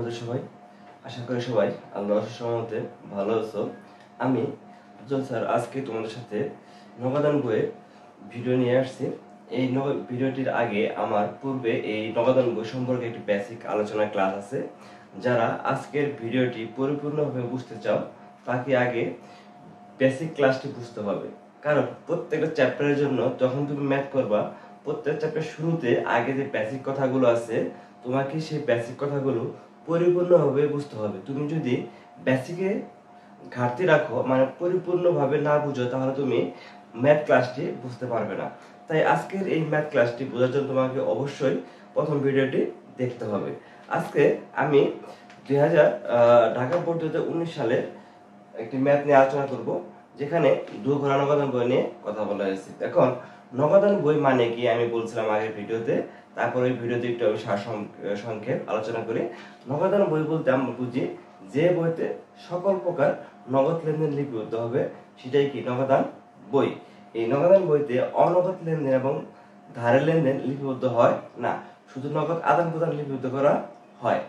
করে সবাই? আশা করি সবাই আল্লাহর রহমতে ভালো আছো। আমি উজ্জ্বল স্যার আজকে তোমাদের সাথে নগদান বইয়ের ভিডিও নিয়ে আসছি। এই ভিডিওটির আগে আমার পূর্বে এই নগদান বই সম্পর্কে একটি বেসিক আলোচনা ক্লাস আছে। যারা আজকের ভিডিওটি পরিপূর্ণভাবে বুঝতে চাও তাকে আগে বেসিক ক্লাসটি বুঝতে হবে। কারণ প্রত্যেকটা চ্যাপ্টারের জন্য যখন তুমি ম্যাথ করবা, প্রত্যেক চ্যাপ্টার শুরুতে আগে যে বেসিক কথাগুলো আছে তোমাকে সেই বেসিক কথাগুলো পরিপূর্ণভাবে বুঝতে হবে। তুমি যদি বেসিকে ঘাটতি রাখো, মানে পরিপূর্ণভাবে না বুঝো, তাহলে তুমি ম্যাথ ক্লাসটি বুঝতে পারবে না। তাই আজকের এই ম্যাথ ক্লাসটি বোঝার জন্য তোমাকে অবশ্যই প্রথম ভিডিওটি দেখতে হবে। আজকে আমি ঢাকা বোর্ড 2019 সালের একটি ম্যাথ নিয়ে আলোচনা করব, যেখানে দুঘরা নগদান বই নিয়ে কথা বলা হয়েছে। এখন নগদান বই মানে কি আমি বলছিলাম আগের ভিডিওতে, তারপর ওই ভিডিওতে একটু আমি সংক্ষেপ আলোচনা করি। নগদান বই বলতে আমরা বুঝি যে বইতে সকল প্রকার নগদ লেনদেন লিপিবদ্ধ হবে সেটাই কি নগদান বই। এই নগদান বইতে অনগদ লেনদেন এবং ধারের লেনদেন লিপিবদ্ধ হয় না, শুধু নগদ আদান প্রদান লিপিবদ্ধ করা হয়।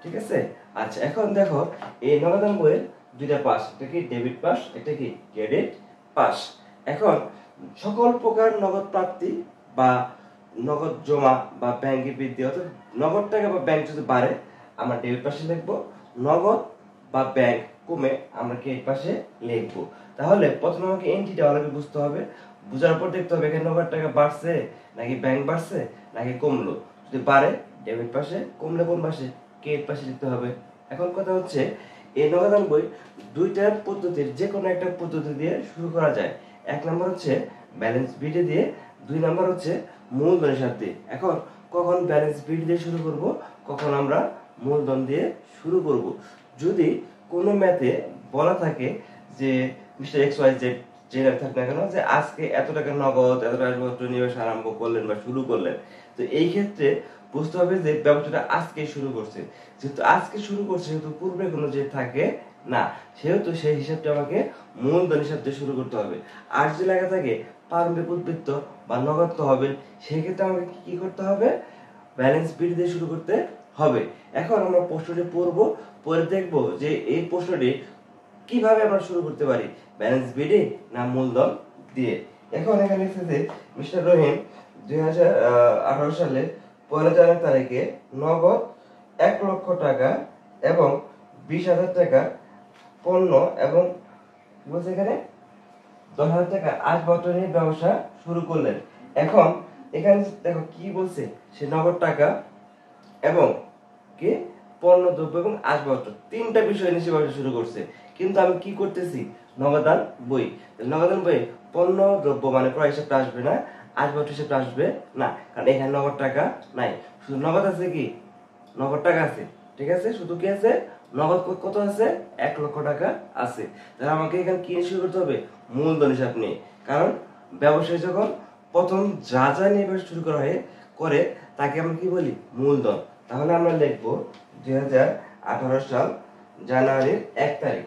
ঠিক আছে? আচ্ছা, এখন দেখো এই নগদান বইয়ের দুইটা পাশ, এটা কি ডেবিট পাশ, এটা কি ক্রেডিট পাশ। এখন সকল প্রকার নগদ প্রাপ্তি বা নগদ জমা বা ব্যাংকে বৃদ্ধি, অর্থাৎ নগদ টাকা বা ব্যাংক যদি বাড়ে আমরা ডেবিট পাশে লিখবো, নগদ বা ব্যাংক কমে আমরা ক্রেডিট পাশে লিখবো। তাহলে প্রথমে আমাকে এন্ট্রিটা ভালো করে বুঝতে হবে, বুঝার পর দেখতে হবে এখানে নগদ টাকা বাড়ছে নাকি ব্যাংক বাড়ছে নাকি কমলো। যদি বাড়ে ডেবিট পাশে, কমলে কোন পাশে? ক্রেডিট পাশে লিখতে হবে। এখন কথা হচ্ছে এই নগদান বই দুইটা পদ্ধতির যে কোনো একটা পদ্ধতি দিয়ে শুরু করা যায়। এক নম্বর হচ্ছে ব্যালেন্স বিটে দিয়ে, দুই নম্বর হচ্ছে মূলধনের সাথে। এখন কখন ব্যালেন্স বিট দিয়ে শুরু করব, কখন আমরা মূলধন দিয়ে শুরু করব। যদি কোনো ম্যাথে বলা থাকে যে মিস্টার এক্স ওয়াই জেড যে থাক না কেন, যে আজকে এত টাকা নগদ এত টাকা নিবেশ আরম্ভ করলেন বা শুরু করলেন, তো এই ক্ষেত্রে বুঝতে হবে যে ব্যবসাটা আজকে শুরু করছে। যেহেতু আজকে শুরু করছে, যেহেতু পূর্বে কোনো যে থাকে না, সেহেতু সেই হিসাবটা আমাকে মূলধন হিসাব দিয়ে শুরু করতে হবে। আর যে লেখা থাকে প্রারম্ভিক উদ্বৃত্ত বা নগদ তহবিল, সেই ক্ষেত্রে আমাকে কি করতে হবে? ব্যালেন্স বিট দিয়ে শুরু করতে হবে। এখন আমরা প্রশ্নটি পড়বো, পরে দেখবো যে এই প্রশ্নটি কিভাবে আমরা শুরু করতে পারি, ব্যালেন্স বিটে না মূলধন দিয়ে। এখন এখানে লিখতেছে মিস্টার রহিম 2018 সালে 1 জানুয়ারি তারিখে নগদ 1 লক্ষ টাকা এবং 20,000 টাকা পণ্য এবং বলছে এখানে 10,000 টাকা আসবাবপত্র নিয়ে ব্যবসা শুরু করলেন। এখন এখানে দেখো কি বলছে, সে নগদ টাকা এবং কি পণ্য দ্রব্য এবং আসবাবপত্র তিনটা বিষয় নিয়ে ব্যবসা শুরু করছে। কিন্তু আমি কি করতেছি? নগদান বই। নগদান বই পণ্য দ্রব্য মানে ক্রয় হিসাবটা আসবে না, আসবাবপত্র হিসাবটা আসবে না, কারণ এখানে নগদ টাকা নাই। শুধু নগদ আছে কি? নগদ টাকা আছে। ঠিক আছে, শুধু কি আছে? নগদ কত আছে? 1 লক্ষ টাকা আছে। তাহলে আমাকে এখানে কি শুরু করতে হবে? মূলধন হিসাব নিয়ে। কারণ ব্যবসায় যখন প্রথম যা যা নিয়ে ব্যবসা শুরু করা হয় করে তাকে আমরা কি বলি? মূলধন। তাহলে আমরা লিখবো 2018 সাল জানুয়ারির 1 তারিখ।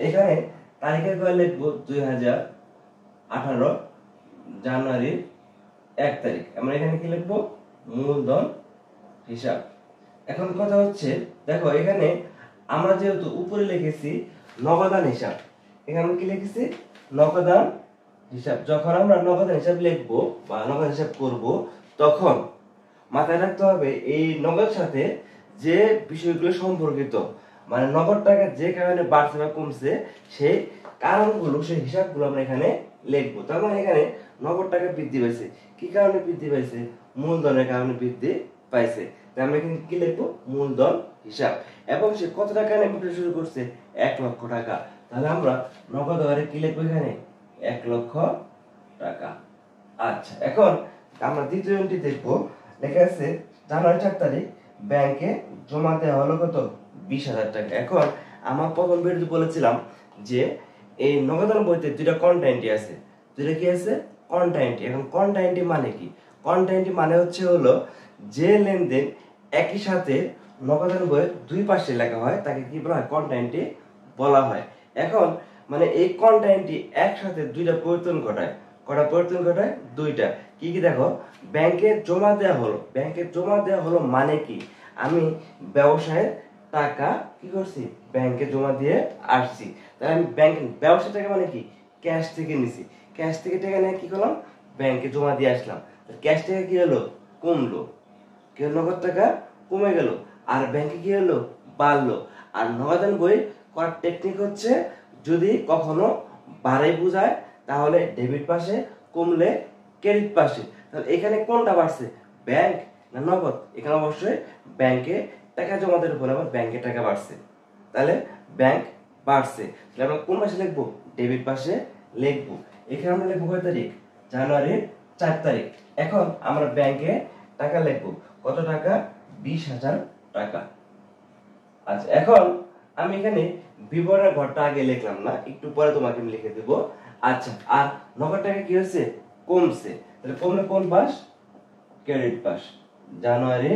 এখানে তারিখের পরে লিখবো 2018 জানুয়ারির 1 তারিখ। আমরা এখানে কি লিখবো? মূলধন হিসাব। এখন কথা হচ্ছে দেখো এখানে আমরা যেহেতু উপরে লিখেছি নগদান হিসাব, এখানে কি লিখেছি? নগদান হিসাব। যখন আমরা নগদান হিসাব লিখবো বা নগদ হিসাব করব, তখন মাথায় রাখতে হবে এই নগদের সাথে যে বিষয়গুলো সম্পর্কিত, মানে নগদ টাকা যে কারণে বাড়ছে বা কমছে সেই কারণগুলো, সেই হিসাবগুলো আমরা এখানে লিখবো। তার মানে এখানে নগদ টাকা বৃদ্ধি পাইছে, কি কারণে বৃদ্ধি পাইছে? মূলধনের কারণে বৃদ্ধি পাইছে। আমরা এখানে কি লিখবো? মূলধন হিসাব। এবং সে কত টাকা নিয়ে ব্যবসা শুরু করছে? 1 লক্ষ টাকা। তাহলে আমরা নগদ আকারে কি লিখবো? এখানে 1 লক্ষ টাকা। আচ্ছা, এখন আমরা দ্বিতীয় এন্ট্রি দেখবো। লেখা আছে জানুয়ারি 4 তারিখ ব্যাংকে জমা দেওয়া হলো কত? 20,000 টাকা। এখন আমার প্রথম ভিডিওতে বলেছিলাম যে এই নগদান বইতে দুইটা কন্টেন্টই আছে। দুইটা কি আছে? কন্টেন্টই। এখন কন্টেন্টই মানে কি? কন্টেন্টই মানে হলো যে লেনদেন একই সাথে নগদান বইয়ের দুই পাশে লেখা হয় তাকে কি বলা হয়? কন্টেন্টই বলা হয়। এখন মানে এই কন্টেন্টই একসাথে দুইটা পরিবর্তন ঘটায়। কটা পরিবর্তন ঘটায়? দুইটা। কি কি দেখো, ব্যাংকে জমা দেওয়া হলো। ব্যাংকে জমা দেওয়া হলো মানে কি? আমি ব্যবসায়ের টাকা কি করছি ব্যাংকে জমা দিয়ে আসছি। তাহলে আমি ব্যাংক ব্যবসা টাকা মানে কি ক্যাশ থেকে নিছি, ক্যাশ থেকে টাকা নিয়ে কি করলাম ব্যাংকে জমা দিয়ে আসলাম। ক্যাশ টাকা কি হলো কমলো, কি হলো নগদ টাকা কমে গেল, আর ব্যাংকে কি হলো বাড়লো। আর নগদান বই করার টেকনিক হচ্ছে যদি কখনো বাড়ে বোঝায় তাহলে ডেবিট পাশে, কমলে ক্রেডিট পাশে। তাহলে এখানে কোনটা বাড়ছে ব্যাংক না নগদ? এখানে অবশ্যই ব্যাংকে টাকা জমা দেওয়ার ফলে আবার ব্যাংকে টাকা বাড়ছে, তাহলে ব্যাংক বাড়ছে। তাহলে আমরা কোন মাসে লিখবো ডেবিট পাশে লিখবো। এখানে আমরা লিখবো কয় তারিখ জানুয়ারির 4 তারিখ। এখন আমরা ব্যাংকে টাকা লিখবো কত টাকা 20,000 টাকা। আচ্ছা এখন আমি এখানে বিবরণের ঘরটা আগে লিখলাম না, একটু পরে তোমাকে আমি লিখে দেব। আচ্ছা আর নগদ টাকা কি হচ্ছে কমছে, তাহলে কমলে কোন পাশ ক্রেডিট পাশ। জানুয়ারি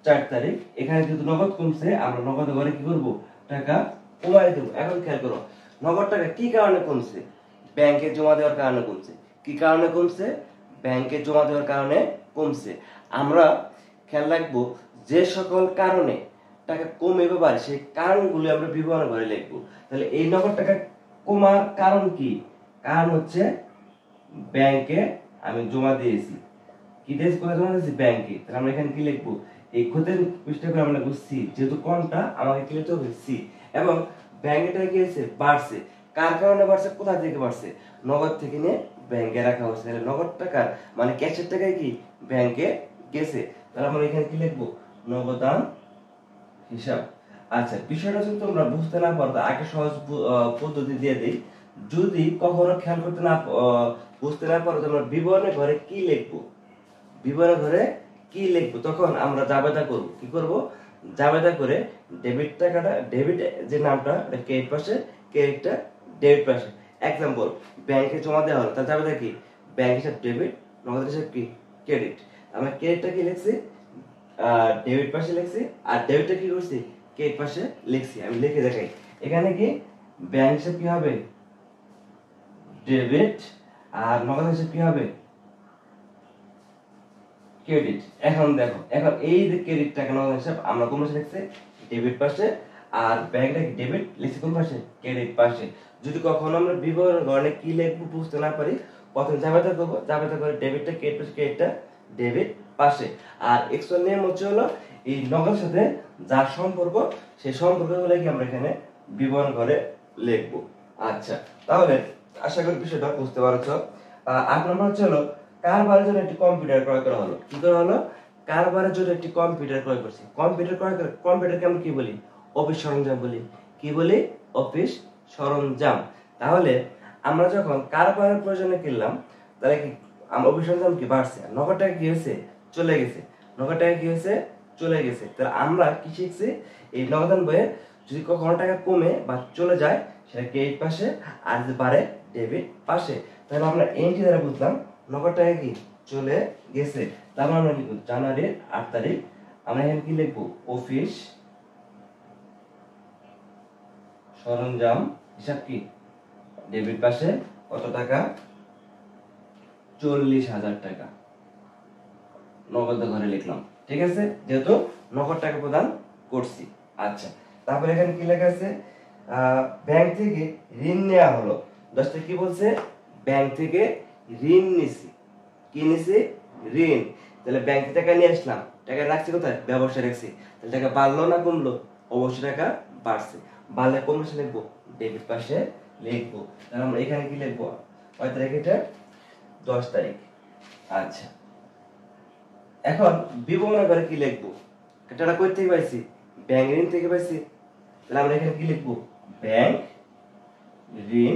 4 তারিখ এখানে যেহেতু নগদ কমছে আমরা নগদ ঘরে কি করব টাকা কমাই দেব। এখন খেয়াল করো নগদ টাকা কি কারণে কমছে, ব্যাংকে জমা দেওয়ার কারণে কমছে। কি কারণে কমছে ব্যাংকে জমা দেওয়ার কারণে কমছে। আমরা খেয়াল রাখবো যে সকল কারণে টাকা কমে বা বাড়ে সেই কারণগুলো আমরা বিবরণ করে লিখবো। তাহলে এই নগদ টাকা কমার কারণ কি, কারণ হচ্ছে ব্যাংকে আমি জমা দিয়েছি। কি দিয়েছি কোথায় জমা দিয়েছি ব্যাংকে। তাহলে আমরা এখানে কি লিখবো এই ক্ষতির পৃষ্ঠা করে আমরা লিখবো সি, যেহেতু কোনটা আমাকে কি লিখতে হবে সি। এবং ব্যাংকে টাকা কি হয়েছে বাড়ছে, কার কারণে বাড়ছে কোথা থেকে বাড়ছে নগদ থেকে নিয়ে ব্যাংকে রাখা হচ্ছে। তাহলে নগদ টাকার মানে ক্যাশের টাকায় কি ব্যাংকে গেছে। তাহলে আমরা এখানে কি লিখবো নগদান হিসাব। আচ্ছা বিষয়টা যদি তোমরা বুঝতে না পারো আগে সহজ পদ্ধতি দিয়ে দেই। যদি কখনো খেয়াল করতে না বুঝতে না পারো তোমরা বিবরণের ঘরে কি লিখবো, বিবরণের ঘরে কি লিখবো তখন আমরা জাবেদা করব। কি করব জাবেদা করে ডেবিট টাকাটা ডেবিট যে নামটা ক্রেডিট পাশে, ক্রেডিটটা ডেবিট পাশে। এক্সাম্পল ব্যাংকে জমা দেওয়া হলো তার জাবেদা কি ব্যাংক হিসাব ডেবিট, নগদ হিসাব কি ক্রেডিট। আমরা ক্রেডিটটা কি লিখছি ডেবিট পাশে লিখছি, আর ডেবিটটা কি করছি ক্রেডিট পাশে লিখছি। আমি লিখে দেখাই এখানে কি ব্যাংক হিসাব কি হবে ডেবিট, আর নগদ হিসাব কি হবে ক্রেডিট। এখন দেখো এখন এই যে ক্রেডিট টাকা নগদ হিসাব আমরা কোন পাশে লিখছি ডেবিট পাশে, আর ব্যাংকটা ডেবিট লিখছি কোন পাশে ক্রেডিট পাশে। যদি কখনো আমরা বিবরণ ঘরে কি লিখবো বুঝতে না পারি প্রথমে জাবেদা করবো, জাবেদা করে ডেবিটটা ক্রেডিট পাশে, ক্রেডিটটা ডেবিট পাশে। আর এক্সট্রা নিয়ম হচ্ছে হলো এই নগদের সাথে যার সম্পর্ক সেই সম্পর্কগুলো কি আমরা এখানে বিবরণ ঘরে লিখবো। আচ্ছা তাহলে আশা করি বিষয়টা বুঝতে পারছো। 8 নম্বর হচ্ছে হলো কারবারের জন্য একটি কম্পিউটার ক্রয় করা হলো। কি করা হলো কারবারের জন্য একটি কম্পিউটার ক্রয় করছি। কম্পিউটার ক্রয় করে কম্পিউটারকে আমরা কি বলি অফিস সরঞ্জাম বলি। কি বলি অফিস সরঞ্জাম। তাহলে আমরা যখন কারবারের প্রয়োজনে কিনলাম তাহলে কি আমার অফিস সরঞ্জাম কি বাড়ছে, নগদ টাকা কি হয়েছে চলে গেছে, নগদ টাকা কি হয়েছে চলে গেছে। তাহলে আমরা কি শিখছি এই নগদান বইয়ে যদি কখনো টাকা কমে বা চলে যায় সেটা ক্রেডিট পাশে, আর যদি বাড়ে ডেবিট পাশে। তাহলে আমরা এনটি দ্বারা বুঝলাম নগদ টাকা কি চলে গেছে। তারপর আমরা লিখব জানুয়ারির 8 তারিখ। আমরা এখানে কি লিখবো অফিস সরঞ্জাম হিসাব কি ডেবিট পাশে কত টাকা 40,000 টাকা নগদ ঘরে লিখলাম। ঠিক আছে যেহেতু নগদ টাকা প্রদান করছি। আচ্ছা তারপরে এখানে কি লেখা আছে ব্যাংক থেকে ঋণ নেওয়া হলো। দশটা কি বলছে ব্যাংক থেকে ঋণ নিছি। কি নিছি ঋণ। তাহলে ব্যাংক থেকে টাকা নিয়ে আসলাম, টাকা রাখছি কোথায় ব্যবসায় রাখছি। তাহলে টাকা বাড়লো না কমলো অবশ্যই টাকা বাড়ছে। বাড়লে কোন মাসে লিখবো ডেবিট পাশে লিখবো। তাহলে আমরা এখানে কি লিখবো কয় তারিখ এটা 10 তারিখ। আচ্ছা এখন বিবরণ করে কি লিখবো টাকা কই থেকে পাইছি ব্যাংক ঋণ থেকে পাইছি। তাহলে আমরা এখানে কি লিখবো ব্যাংক ঋণ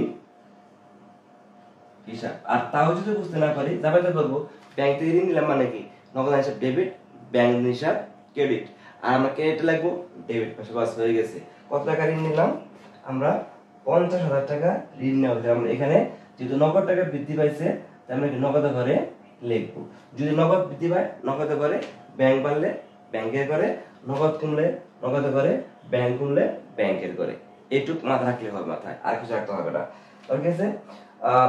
হিসাব। আর তাও যদি বুঝতে না পারি জাবেদা করব ব্যাংক থেকে ঋণ নিলাম মানে কি নগদ হিসাব ডেবিট, ব্যাংক হিসাব ক্রেডিট। আর আমরা ক্রেডিট লিখবো ডেবিট পাশে বাস হয়ে গেছে। কত টাকা ঋণ নিলাম আমরা 50,000 টাকা ঋণ নেওয়া হয়েছে। আমরা এখানে যেহেতু নগদ টাকা বৃদ্ধি পাইছে তাই আমরা নগদ ঘরে লিখবো। যদি নগদ বৃদ্ধি পায় নগদ ঘরে, ব্যাংক বাড়লে ব্যাংকের ঘরে, নগদ কমলে নগদ ঘরে, ব্যাংক কমলে ব্যাংকের ঘরে। এইটুক মাথা রাখলে হবে, মাথায় আর কিছু রাখতে হবে না। ঠিক আছে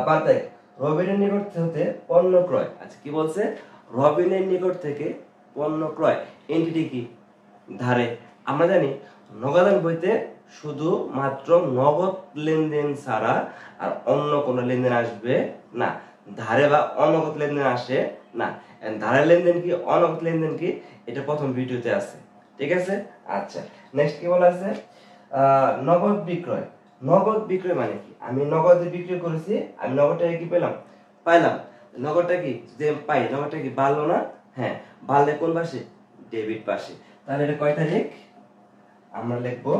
বার্তায় রবিনের নিকট হতে পণ্য ক্রয়। আচ্ছা কি বলছে রবিনের নিকট থেকে পণ্য ক্রয়। এন্টিটি কি ধারে, আমরা জানি নগদান বইতে শুধু মাত্র নগদ লেনদেন ছাড়া আর অন্য কোনো লেনদেন আসবে না, ধারে বা অনগদ লেনদেন আসে না। ধারের লেনদেন কি অনগদ লেনদেন কি এটা প্রথম ভিডিওতে আছে, ঠিক আছে। আচ্ছা, নেক্সট কি বলা আছে, নগদ বিক্রয়। নগদ বিক্রয় মানে কি, আমি নগদে বিক্রি করেছি, আমি নগদটা কি পেলাম, পাইলাম। নগদটা কি যে পাই, নগদটা কি বাড়লো না, হ্যাঁ বাড়লে কোন পাশে, ডেবিট পাশে। তাহলে এটা কয় তারিখ, আমরা লিখবো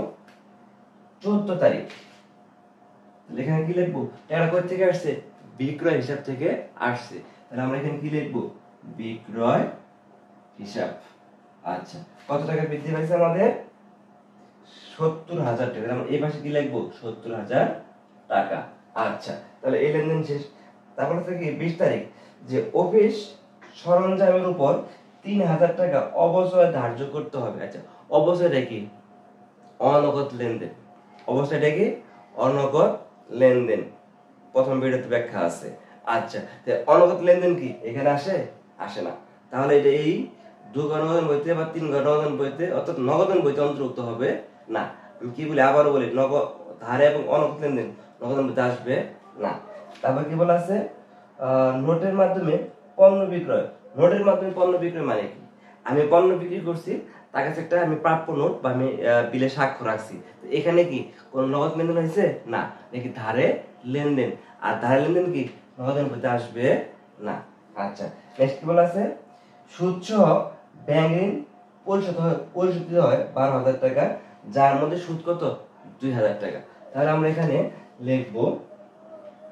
14 তারিখ। এখানে কি লিখবো, টাকা কই থেকে আসছে, বিক্রয় হিসাব থেকে আসছে। তাহলে আমরা এখানে কি লিখবো, বিক্রয় হিসাব। আচ্ছা, কত টাকা বৃদ্ধি পাইছে আমাদের, 70,000 টাকা। আমরা এই পাশে কি লিখবো, 70,000 টাকা। আচ্ছা, তাহলে এই লেনদেন শেষ। তারপরে থেকে 20 তারিখ, যে অফিস সরঞ্জামের উপর 3,000 টাকা অবচয় ধার্য করতে হবে। আচ্ছা, অবচয়টা কি, অনগদ লেনদেন। অবচয়টা কি, অনগদ লেনদেন, প্রথম ভিডিওতে ব্যাখ্যা আছে। আচ্ছা, অনগদ লেনদেন কি এখানে আসে, আসে না। তাহলে এটা এই 2 ঘ নগদান বইতে বা 3 ঘ নগদান বইতে অর্থাৎ নগদান বইতে অন্তর্ভুক্ত হবে না। আমি কি বলি, আবারও বলি, নগদ ধারে এবং অনগদ লেনদেন নগদান বইতে আসবে না। তারপর কি বলা আছে, নোটের মাধ্যমে পণ্য বিক্রয়। নোটের মাধ্যমে পণ্য বিক্রয় মানে কি, আমি পণ্য বিক্রি করছি, তার কাছে একটা আমি প্রাপ্য নোট বা আমি বিলে স্বাক্ষর রাখছি, এখানে কি কোন নগদ লেনদেন হয়েছে না, নাকি ধারে লেনদেন। আর ধারে লেনদেন কি নগদান বইতে আসবে না। আচ্ছা, নেক্সট কি বলা আছে, সুদ সহ ব্যাংক ঋণ পরিশোধিত হয় 12,000 টাকা, যার মধ্যে সুদ কত, 2,000 টাকা। তাহলে আমরা এখানে লিখবো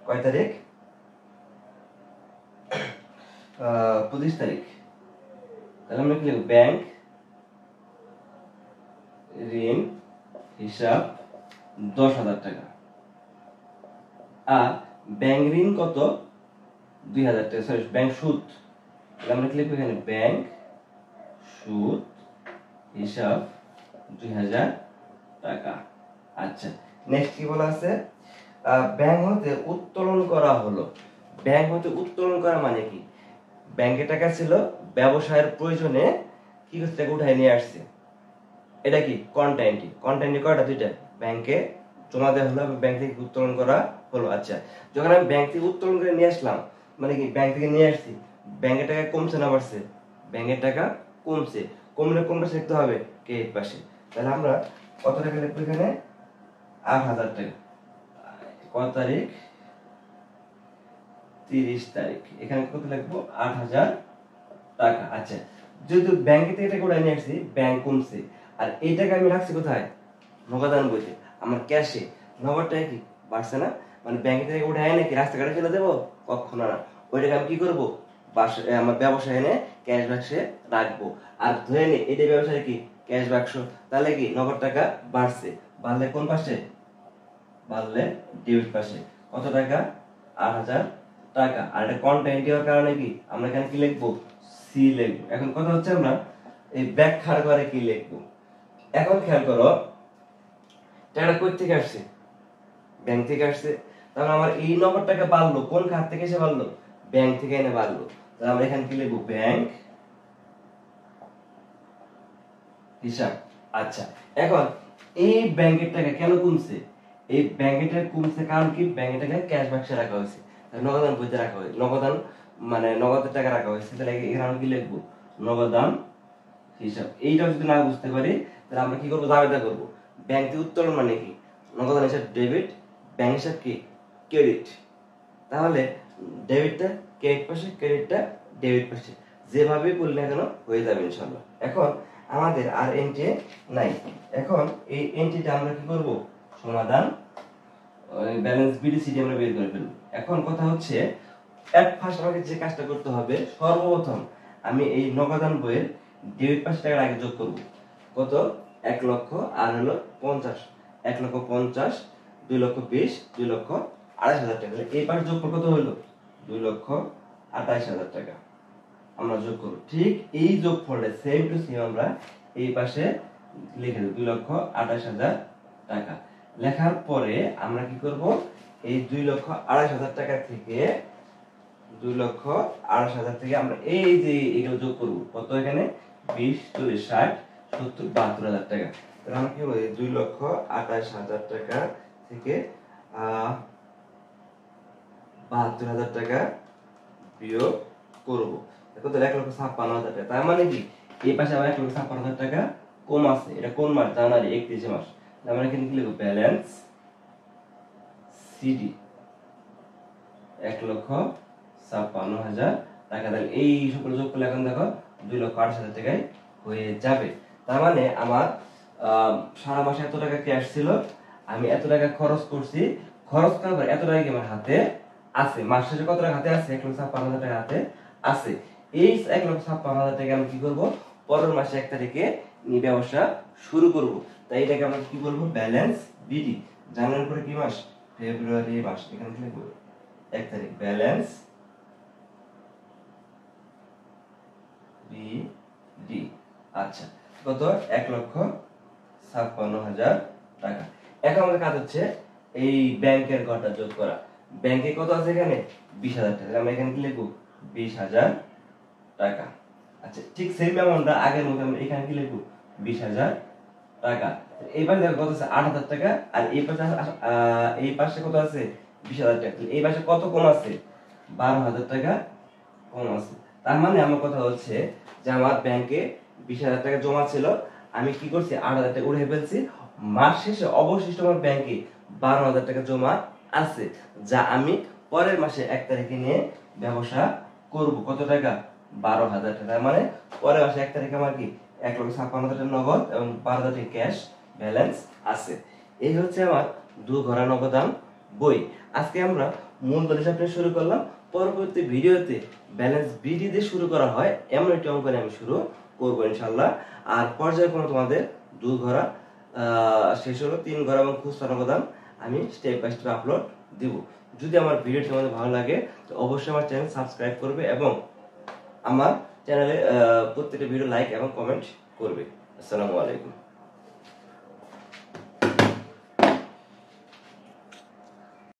কয় তারিখ, 25 তারিখ। তাহলে আমরা কি লিখব, ব্যাংক ঋণ হিসাব 10,000 টাকা, আর ব্যাংক ঋণ কত, 2,000 টাকা, সরি ব্যাংক সুদ। তাহলে আমরা কি লিখবো এখানে, ব্যাংক সুদ হিসাব 2,000 টাকা। আচ্ছা, নেক্সট কি বলা আছে, ব্যাংক হতে উত্তোলন করা হলো। ব্যাংক হতে উত্তোলন করা মানে কি, ব্যাংকে টাকা ছিল, ব্যবসায়ের প্রয়োজনে কি করছে, টাকা উঠায় নিয়ে আসছে, এটা কি কন্টাইনটি। কন্টাইনটি কয়টা, দুইটা, ব্যাংকে জমা দেওয়া হলো, ব্যাংক থেকে উত্তোলন করা হলো। আচ্ছা, যখন আমি ব্যাংক থেকে উত্তোলন করে নিয়ে আসলাম, মানে কি ব্যাংক থেকে নিয়ে আসছি, ব্যাংকের টাকা কমছে না বাড়ছে, ব্যাংকের টাকা কমছে, কমলে কোন পাশে লিখতে হবে, ক্রেডিট পাশে। তাহলে আমরা কত টাকা লিখবো এখানে, 8,000 টাকা। কত তারিখ, 30 তারিখ। এখানে কত লিখবো, 8,000 টাকা। আচ্ছা, যেহেতু ব্যাংকে থেকে টাকা উঠায় নিয়ে আসছি, ব্যাংক কমছে, আর এই টাকা আমি রাখছি কোথায়, নগদান বইতে, আমার ক্যাশে। নগদ টাকা কি বাড়ছে না, মানে ব্যাংক থেকে উঠায় নাকি রাস্তাঘাটে ফেলে দেবো, কখনো না। ওই টাকা আমি কি করবো, আমার ব্যবসায় এনে ক্যাশ বাক্সে রাখবো। আর ধরে নি এটা ব্যবসায় কি ক্যাশ বাক্স, তাহলে কি নগদ টাকা বাড়ছে, বাড়লে কোন পাশে, বাড়লে ডেবিট পাশে। কত টাকা, 8,000 টাকা। আর এটা কন্টাইনটি হওয়ার কারণে কি আমরা এখানে কি লিখবো, সি লিখবো। এখন কথা হচ্ছে আমরা এই ব্যাখ্যার ঘরে কি লিখবো। এখন খেয়াল করো, টাকাটা কই থেকে আসছে, ব্যাংক থেকে আসছে। তাহলে আমার এই নগদ টাকা বাড়লো, কোন খাত থেকে এসে বাড়লো, ব্যাংক থেকে এনে বাড়লো। তাহলে আমরা এখানে কি লিখবো, ব্যাংক হিসাব। আচ্ছা, এখন এই ব্যাংকের টাকা কেন কমছে, এই ব্যাংকের টাকা কমছে কারণ কি, ব্যাংকের টাকা ক্যাশ বাক্সে রাখা হয়েছে, নগদান বইতে রাখা হয়েছে, নগদান মানে নগদের টাকা রাখা হয়েছে। তাহলে এখানে আমরা কি লিখবো, নগদান হিসাব। এইটা যদি না বুঝতে পারি, তাহলে আমরা কি করবো, জাবেদা করবো। ব্যাংক থেকে উত্তোলন মানে কি, নগদান হিসাব ডেবিট, ব্যাংক হিসাব কি ক্রেডিট। তাহলে ডেবিটটা ক্রেডিট পাশে, ক্রেডিটটা ডেবিট পাশে, যেভাবে বলি না কেন হয়ে যাবে ইনশাআল্লাহ। এখন আমাদের আর এন্ট্রি নাই, এখন এই এন্ট্রিটা আমরা কি করব, সমাধান ব্যালেন্স বিডিসিটি আমরা বের করে ফেলব। এখন কথা হচ্ছে, এট ফার্স্ট আমাকে যে কাজটা করতে হবে, সর্বপ্রথম আমি এই নগদান বইয়ের ডেবিট পাশে টাকা আগে যোগ করব। কত, 1 লক্ষ আর হলো 50, 1 লক্ষ 50, 2 লক্ষ 20, 2 লক্ষ 28,000 টাকা। এই পাশে যোগফল কত হলো, 2 লক্ষ 28,000 টাকা আমরা যোগ করব। ঠিক এই যোগফলটা সেম টু সেম আমরা এই পাশে লিখে দেব, 2 লক্ষ 28,000 টাকা। লেখার পরে আমরা কি করব, এই 2 লক্ষ 28,000 টাকা থেকে 2 লক্ষ 28,000 থেকে আমরা এই যে এগুলো যোগ করব, কত এখানে 20, 40, 60, 72,000 টাকা। তাহলে আমরা কি বলি 2,28,000 টাকা থেকে 72,000 টাকা বিয়োগ করব। কত 1,56,000 টাকা। তার মানে কি এই পাশে আবার 1,56,000 টাকা কম আছে। এটা কোন মাস? জানুয়ারি 31 মাস। আমরা এখানে কি লিখব? ব্যালেন্স সিডি 1,56,000 টাকা। তাহলে এই সকল যোগ করলে এখন দেখো 2,28,000 টাকায় হয়ে যাবে। তার মানে আমার সারা মাসে এত টাকা ক্যাশ ছিল, আমি এত টাকা খরচ করছি, খরচ করার পর এত টাকা কি আমার হাতে আছে। মাস শেষে কত টাকা হাতে আছে? 1,56,000 টাকা হাতে আছে। এই 1,56,000 টাকা আমি কি করব? পরের মাসে 1 তারিখে নিয়ে ব্যবসা শুরু করব। তাই এটাকে আমরা কি বলবো? Balance BD. জানুয়ারির পরে কি মাস? ফেব্রুয়ারি মাস। এখানে কি লিখব? 1 তারিখ ব্যালেন্স বিডি। আচ্ছা, কত? 1,56,000 টাকা। এখন আমাদের কাজ হচ্ছে এই ব্যাংকের ঘরটা যোগ করা। ব্যাংকে কত আছে? এখানে 20,000 টাকা। আমরা এখানে কি লিখব? 20,000 টাকা। আচ্ছা, ঠিক সেম অ্যামাউন্টটা আগের মতো আমরা এখানে কি লিখব? 20,000 টাকা। এইবার দেখো কত আছে? 8,000 টাকা। আর এই পাশে কত আছে? 20,000 টাকা। এই পাশে কত কম আছে? 12,000 টাকা কম আছে। তার মানে আমার কথা হচ্ছে যে আমার ব্যাংকে 20,000 টাকা জমা ছিল, আমি কি করছি? 8,000 টাকা উড়ে ফেলছি। মাস শেষে অবশিষ্ট আমার ব্যাংকে 12,000 টাকা জমা আছে, যা আমি পরের মাসে 1 তারিখে নিয়ে ব্যবসা করব। কত টাকা? 12,000 টাকা। মানে পরের মাসে 1 তারিখে আমার কি 1,56,000 টাকা নগদ এবং 12,000 টাকা ক্যাশ ব্যালেন্স আছে। এই হচ্ছে আমার দুঘরা নগদান বই। আজকে আমরা মূলধন হিসাব নিয়ে শুরু করলাম। পরবর্তী ভিডিওতে ব্যালেন্স বিডি দিয়ে শুরু করা হয় এমন একটি অঙ্ক নিয়ে আমি শুরু করবো ইনশাল্লাহ। আর পর্যায়ক্রমে তোমাদের দুঘরা শেষ হলো 3 ঘর এবং খুচরা নগদান আমি স্টেপ বাই স্টেপ আপলোড দিব। যদি আমার ভিডিওটি তোমাদের ভালো লাগে তো অবশ্যই আমার চ্যানেল সাবস্ক্রাইব করবে এবং আমার চ্যানেলে প্রত্যেকটা ভিডিও লাইক এবং কমেন্ট করবে। আসসালামু আলাইকুম।